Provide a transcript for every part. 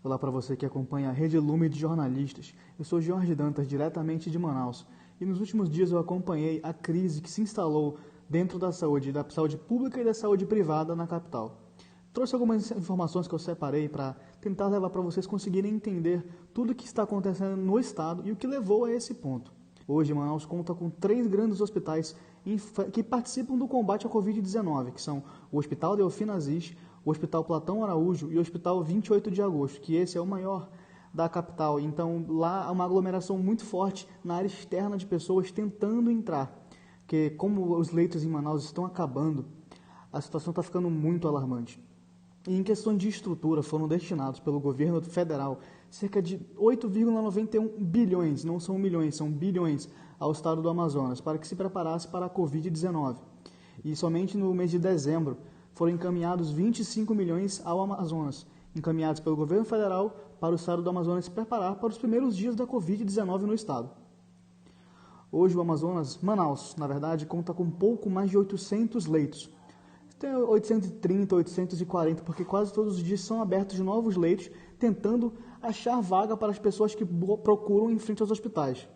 Olá para você que acompanha a Rede Lume de jornalistas. Eu sou Jorge Dantas, diretamente de Manaus. E nos últimos dias eu acompanhei a crise que se instalou dentro da saúde pública e da saúde privada na capital. Trouxe algumas informações que eu separei para tentar levar para vocês conseguirem entender tudo o que está acontecendo no estado e o que levou a esse ponto. Hoje, Manaus conta com 3 grandes hospitais que participam do combate à Covid-19, que são o Hospital Delfim Aziz, o Hospital Platão Araújo e o Hospital 28 de Agosto, que esse é o maior da capital. Então, lá há uma aglomeração muito forte na área externa de pessoas tentando entrar, porque como os leitos em Manaus estão acabando, a situação está ficando muito alarmante. E em questão de estrutura, foram destinados pelo governo federal cerca de 8,91 bilhões, não são milhões, são bilhões, ao estado do Amazonas, para que se preparasse para a Covid-19. E somente no mês de dezembro foram encaminhados 25 milhões ao Amazonas, encaminhados pelo governo federal para o estado do Amazonas se preparar para os primeiros dias da Covid-19 no estado. Hoje o Amazonas, Manaus, na verdade, conta com pouco mais de 800 leitos. Tem 830, 840, porque quase todos os dias são abertos novos leitos, tentando achar vaga para as pessoas que procuram em frente aos hospitais.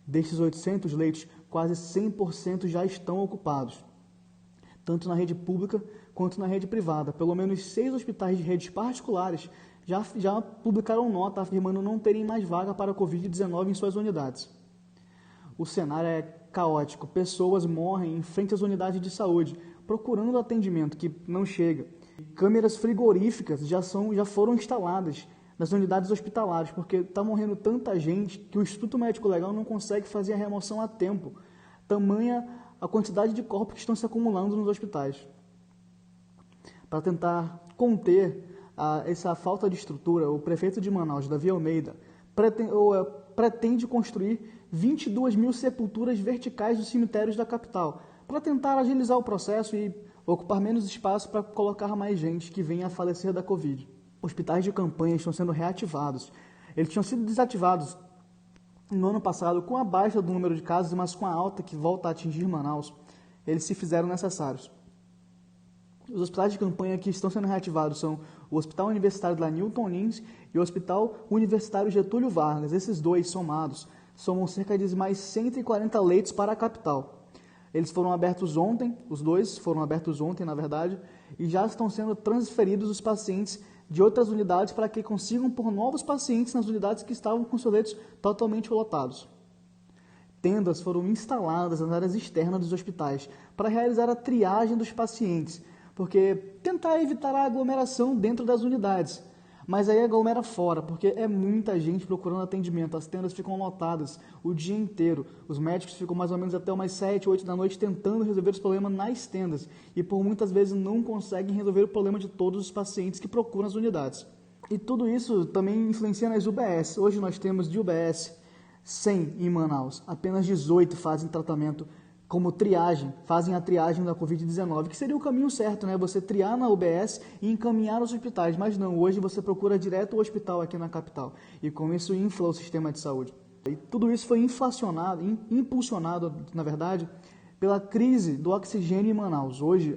Destes 800 leitos, quase 100% já estão ocupados, tanto na rede pública quanto na rede privada. Pelo menos 6 hospitais de redes particulares já publicaram nota afirmando não terem mais vaga para a Covid-19 em suas unidades. O cenário é caótico, pessoas morrem em frente às unidades de saúde, procurando atendimento que não chega. Câmeras frigoríficas já foram instaladas nas unidades hospitalares, porque está morrendo tanta gente que o Instituto Médico Legal não consegue fazer a remoção a tempo. Tamanha a quantidade de corpos que estão se acumulando nos hospitais. Para tentar conter essa falta de estrutura, o prefeito de Manaus, Davi Almeida, pretende construir 22 mil sepulturas verticais dos cemitérios da capital, para tentar agilizar o processo e ocupar menos espaço para colocar mais gente que venha a falecer da Covid. Hospitais de campanha estão sendo reativados. Eles tinham sido desativados no ano passado com a baixa do número de casos, mas com a alta que volta a atingir Manaus, eles se fizeram necessários. Os hospitais de campanha que estão sendo reativados são o Hospital Universitário da Newton Lins e o Hospital Universitário Getúlio Vargas. Esses dois somados somam cerca de mais 140 leitos para a capital. Eles foram abertos ontem, os dois foram abertos ontem, na verdade, e já estão sendo transferidos os pacientes de outras unidades para que consigam pôr novos pacientes nas unidades que estavam com seus leitos totalmente lotados. Tendas foram instaladas nas áreas externas dos hospitais para realizar a triagem dos pacientes, porque tentar evitar a aglomeração dentro das unidades. Mas aí aglomera fora, porque é muita gente procurando atendimento. As tendas ficam lotadas o dia inteiro. Os médicos ficam mais ou menos até umas 7, 8 da noite tentando resolver os problemas nas tendas. E por muitas vezes não conseguem resolver o problema de todos os pacientes que procuram as unidades. E tudo isso também influencia nas UBS. Hoje nós temos de UBS 100 em Manaus. Apenas 18 fazem tratamento como triagem, fazem a triagem da Covid-19, que seria o caminho certo, né? Você triar na UBS e encaminhar aos hospitais, mas não, hoje você procura direto o hospital aqui na capital, e com isso infla o sistema de saúde. E tudo isso foi impulsionado, na verdade, pela crise do oxigênio em Manaus. Hoje,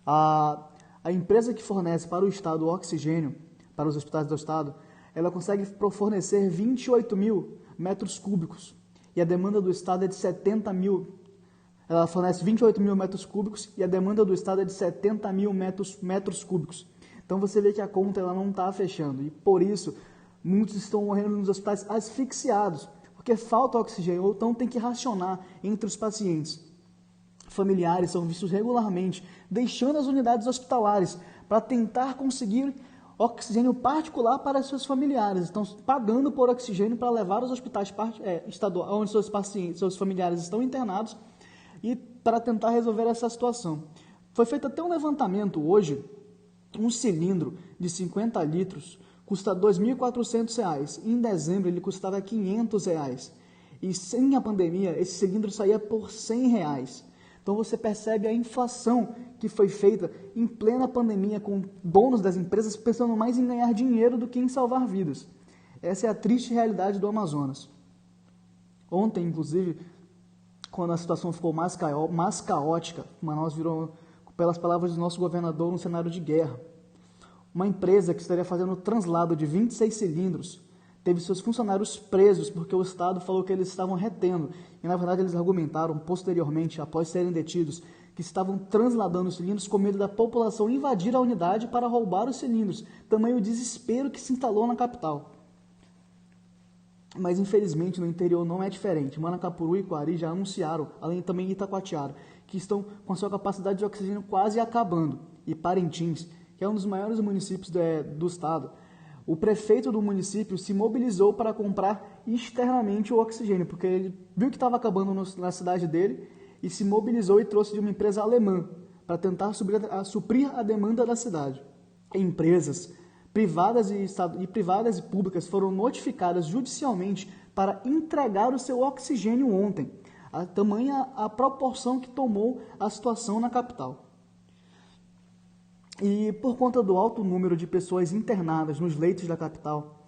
a empresa que fornece para o Estado o oxigênio, para os hospitais do Estado, ela consegue fornecer 28 mil metros cúbicos, e a demanda do Estado é de 70 mil. Ela fornece 28 mil metros cúbicos e a demanda do Estado é de 70 mil metros cúbicos. Então você vê que a conta ela não está fechando. E por isso, muitos estão morrendo nos hospitais asfixiados, porque falta oxigênio, ou então tem que racionar entre os pacientes. Familiares são vistos regularmente, deixando as unidades hospitalares para tentar conseguir oxigênio particular para seus familiares. Estão pagando por oxigênio para levar aos hospitais estaduais, onde seus familiares estão internados, e para tentar resolver essa situação. Foi feito até um levantamento hoje, um cilindro de 50 litros custa R$ 2.400, em dezembro ele custava R$ 500, e sem a pandemia esse cilindro saía por R$ 100. Então você percebe a inflação que foi feita em plena pandemia, com donos das empresas pensando mais em ganhar dinheiro do que em salvar vidas. Essa é a triste realidade do Amazonas. Ontem, inclusive, quando a situação ficou mais caótica, Manaus virou, pelas palavras do nosso governador, um cenário de guerra. Uma empresa que estaria fazendo o translado de 26 cilindros teve seus funcionários presos porque o Estado falou que eles estavam retendo. E, na verdade, eles argumentaram posteriormente, após serem detidos, que estavam transladando os cilindros com medo da população invadir a unidade para roubar os cilindros. Tamanho desespero que se instalou na capital. Mas, infelizmente, no interior não é diferente. Manacapuru e Quari já anunciaram, além também de Itacoatiara, que estão com a sua capacidade de oxigênio quase acabando. E Parintins, que é um dos maiores municípios do estado, o prefeito do município se mobilizou para comprar externamente o oxigênio, porque ele viu que estava acabando na cidade dele e se mobilizou e trouxe de uma empresa alemã para tentar suprir a demanda da cidade. Empresas privadas e públicas foram notificadas judicialmente para entregar o seu oxigênio ontem. Tamanha a proporção que tomou a situação na capital. E por conta do alto número de pessoas internadas nos leitos da capital,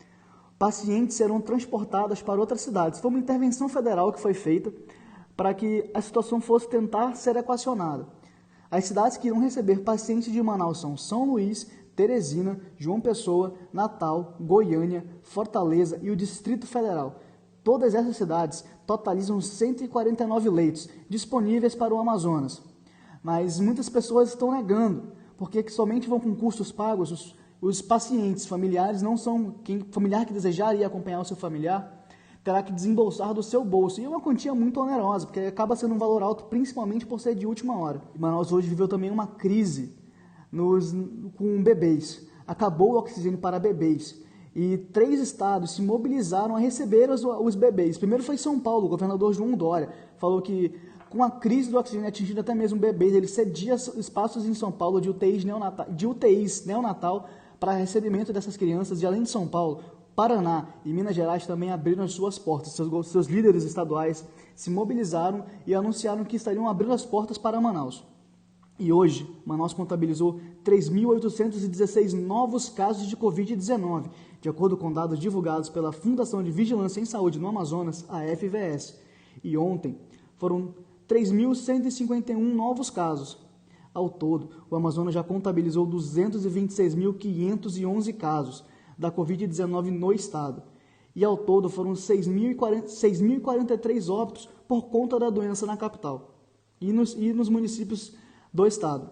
pacientes serão transportadas para outras cidades. Foi uma intervenção federal que foi feita para que a situação fosse tentar ser equacionada. As cidades que irão receber pacientes de Manaus são São Luís, Teresina, João Pessoa, Natal, Goiânia, Fortaleza e o Distrito Federal. Todas essas cidades totalizam 149 leitos disponíveis para o Amazonas. Mas muitas pessoas estão negando, porque somente vão com custos pagos os pacientes. Familiares não são... familiar que desejar ir acompanhar o seu familiar terá que desembolsar do seu bolso. E é uma quantia muito onerosa, porque acaba sendo um valor alto, principalmente por ser de última hora. Manaus hoje viveu também uma crise com bebês. Acabou o oxigênio para bebês. E 3 estados se mobilizaram a receber os bebês. Primeiro foi São Paulo, o governador João Dória falou que com a crise do oxigênio atingindo até mesmo bebês, ele cedia espaços em São Paulo de UTIs neonatal para recebimento dessas crianças. E além de São Paulo, Paraná e Minas Gerais também abriram as suas portas. Seus líderes estaduais se mobilizaram e anunciaram que estariam abrindo as portas para Manaus. E hoje, Manaus contabilizou 3.816 novos casos de Covid-19, de acordo com dados divulgados pela Fundação de Vigilância em Saúde no Amazonas, a FVS. E ontem foram 3.151 novos casos. Ao todo, o Amazonas já contabilizou 226.511 casos da Covid-19 no estado. E ao todo foram 6.043 óbitos por conta da doença na capital e nos municípios do estado.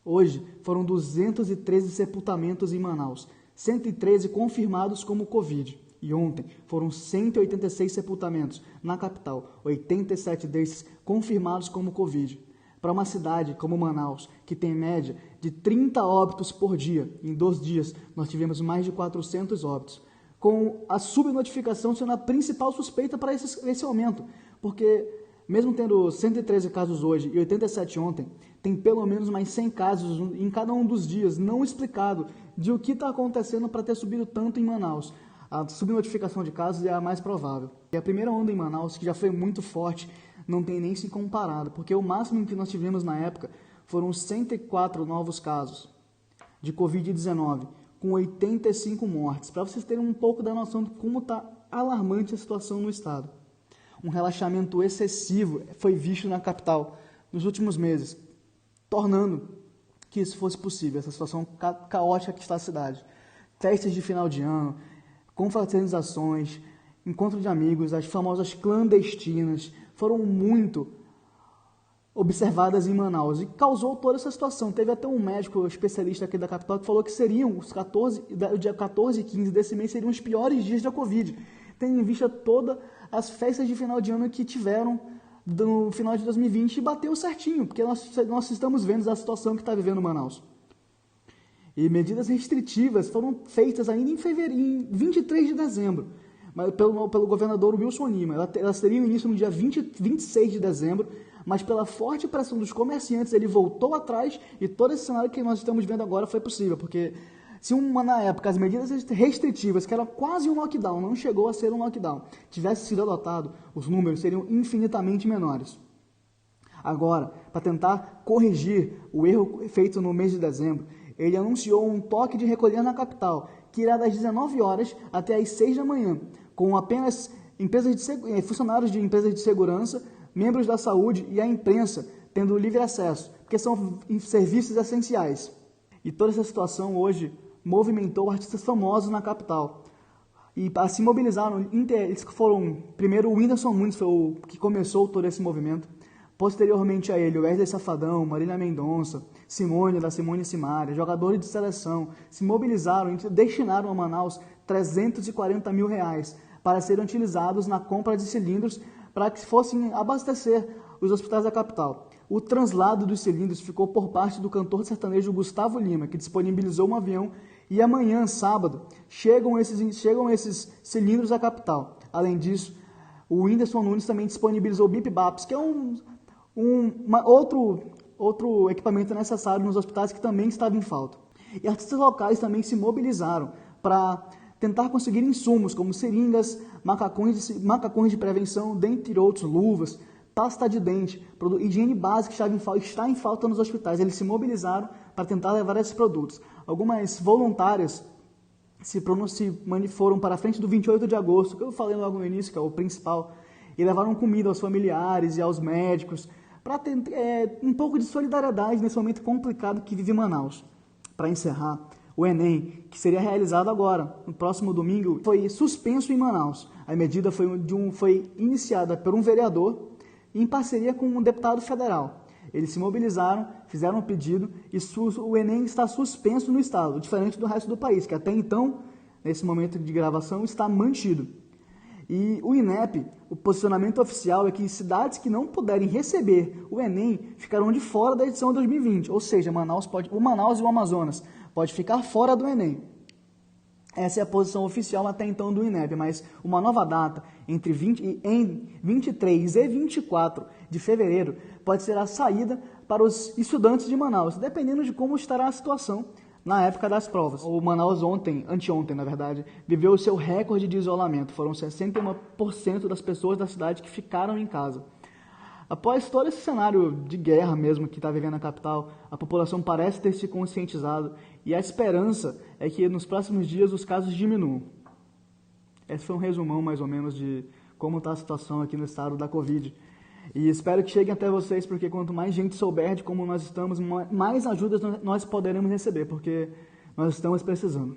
Hoje foram 213 sepultamentos em Manaus, 113 confirmados como Covid. E ontem foram 186 sepultamentos na capital, 87 desses confirmados como Covid. Para uma cidade como Manaus, que tem média de 30 óbitos por dia, em 2 dias nós tivemos mais de 400 óbitos, com a subnotificação sendo a principal suspeita para esse aumento, porque mesmo tendo 113 casos hoje e 87 ontem, tem pelo menos mais 100 casos em cada um dos dias, não explicado de o que está acontecendo para ter subido tanto em Manaus. A subnotificação de casos é a mais provável. E a primeira onda em Manaus, que já foi muito forte, não tem nem se comparado, porque o máximo que nós tivemos na época foram 104 novos casos de Covid-19, com 85 mortes, para vocês terem um pouco da noção de como está alarmante a situação no estado. Um relaxamento excessivo foi visto na capital nos últimos meses, tornando que isso fosse possível, essa situação caótica que está a cidade. Festas de final de ano, confraternizações, encontro de amigos, as famosas clandestinas, foram muito observadas em Manaus e causou toda essa situação. Teve até um médico especialista aqui da capital que falou que seriam o dia 14 e 15 desse mês seriam os piores dias da Covid, tendo em vista todas as festas de final de ano que tiveram no final de 2020 e bateu certinho, porque nós estamos vendo a situação que está vivendo Manaus. E medidas restritivas foram feitas ainda em 23 de dezembro, mas pelo governador Wilson Lima. Elas teriam início no dia 26 de dezembro, mas pela forte pressão dos comerciantes, ele voltou atrás e todo esse cenário que nós estamos vendo agora foi possível, porque se na época as medidas restritivas, que era quase um lockdown, não chegou a ser um lockdown, tivesse sido adotado, os números seriam infinitamente menores. Agora, para tentar corrigir o erro feito no mês de dezembro, ele anunciou um toque de recolher na capital, que irá das 19 horas até as 6 da manhã, com apenas funcionários de empresas de segurança, membros da saúde e a imprensa tendo livre acesso, porque são serviços essenciais. E toda essa situação hoje movimentou artistas famosos na capital. E se mobilizaram, eles foram, primeiro o Whindersson Nunes foi o que começou todo esse movimento, posteriormente a ele o Wesley Safadão, Marília Mendonça, Simone, da Simone e Simaria, jogadores de seleção, se mobilizaram e destinaram a Manaus 340 mil reais para serem utilizados na compra de cilindros para que fossem abastecer os hospitais da capital. O translado dos cilindros ficou por parte do cantor sertanejo Gustavo Lima, que disponibilizou um avião, e amanhã, sábado, chegam esses cilindros à capital. Além disso, o Whindersson Nunes também disponibilizou o Bip-Baps, que é outro equipamento necessário nos hospitais que também estava em falta. E artistas locais também se mobilizaram para tentar conseguir insumos como seringas, macacões de prevenção, dentre outros, luvas, pasta de dente, higiene básica que está em falta nos hospitais. Eles se mobilizaram para tentar levar esses produtos. Algumas voluntárias foram para a frente do 28 de agosto, que eu falei logo no início, que é o principal, e levaram comida aos familiares e aos médicos, para ter um pouco de solidariedade nesse momento complicado que vive Manaus. Para encerrar, o Enem, que seria realizado agora, no próximo domingo, foi suspenso em Manaus. A medida foi iniciada por um vereador em parceria com um deputado federal. Eles se mobilizaram, fizeram um pedido e o Enem está suspenso no estado, diferente do resto do país, que até então, nesse momento de gravação, está mantido. E o INEP, o posicionamento oficial é que cidades que não puderem receber o Enem ficarão de fora da edição 2020, ou seja, o Manaus e o Amazonas pode ficar fora do Enem. Essa é a posição oficial até então do INEP, mas uma nova data entre 23 e 24 de fevereiro pode ser a saída para os estudantes de Manaus, dependendo de como estará a situação na época das provas. O Manaus anteontem, na verdade, viveu o seu recorde de isolamento. Foram 61% das pessoas da cidade que ficaram em casa. Após todo esse cenário de guerra mesmo que está vivendo a capital, a população parece ter se conscientizado e a esperança é que nos próximos dias os casos diminuam. Esse foi um resumão mais ou menos de como está a situação aqui no estado da Covid. E espero que chegue até vocês, porque quanto mais gente souber de como nós estamos, mais ajudas nós poderemos receber, porque nós estamos precisando.